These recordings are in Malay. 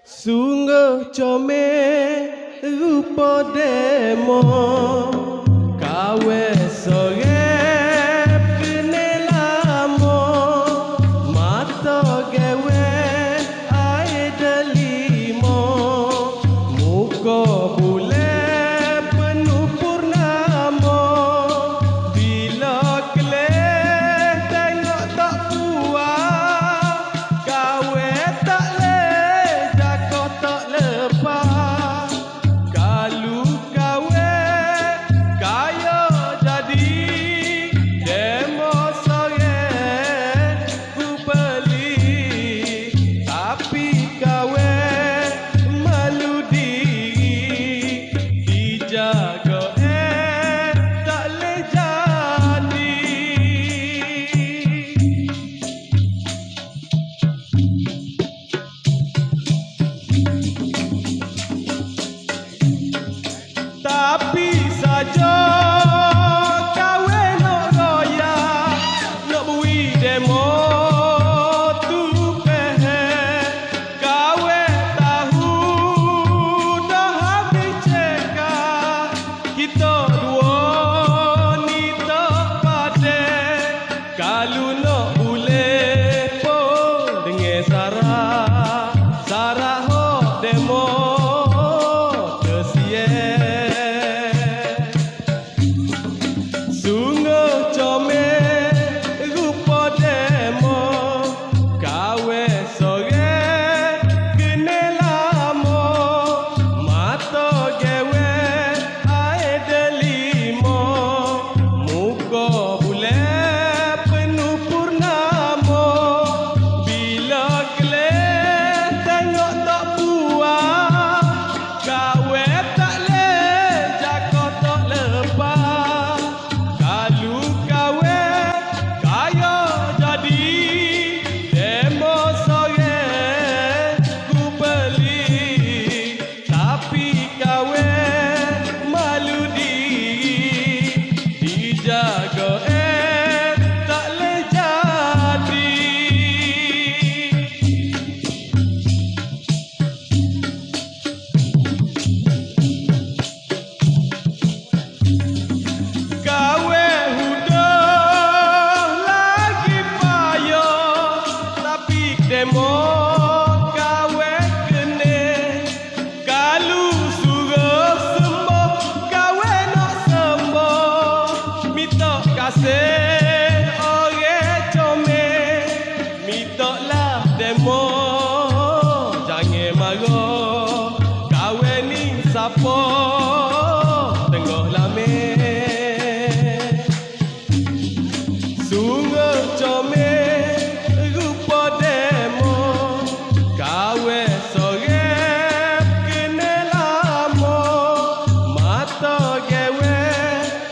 Sungguh comel rupa demo kawe sorep kene lamo mata gewe ae delimo muka bule penuh purnama bila keleh tengok tak puas kawe tak leh jakoh tak lepas kalau kawe kaya jadi demo sore ku beli tapi kawe malu diri dijaga tak leh jadi. Tapi saja kawe nak raya nak bui demo tu peh kawe tahu dah habis cekah kita dua ni tak pade kalau nak boleh pun dengan Sarah hok demo sungguh comel rupa demo kawe sore kene lamo mata gewe ae delimo muka bule penuh purnama bila keleh tengok tak puas kawe tak leh jakoh tak lepas kalau kawe kaya jadi demo sore ku beli tapi kawe malu diri dijaga tak leh jadi. Kawe hudah lagi payah tapi demo kawe kene kalau suruh sembuh kawe nak sembuh minta kasih orang comel minta lah demo jangan marah kawe ni siapa tengok lamin sungguh comel rupa demo kawe sore kene lamo mata gewe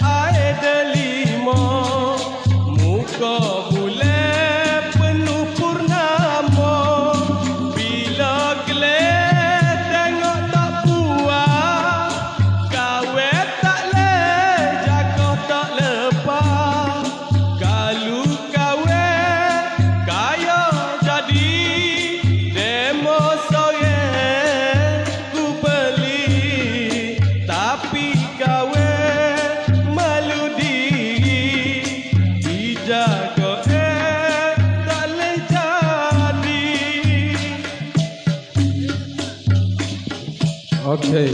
ae delimo muka bule penuh purnama bila keleh tengok tak puas kawe tak leh jakoh tak lepas kalau kawe kaya jadi demo sore ku beli tapi kawe malu diri dijaga tak leh jadi. Okay.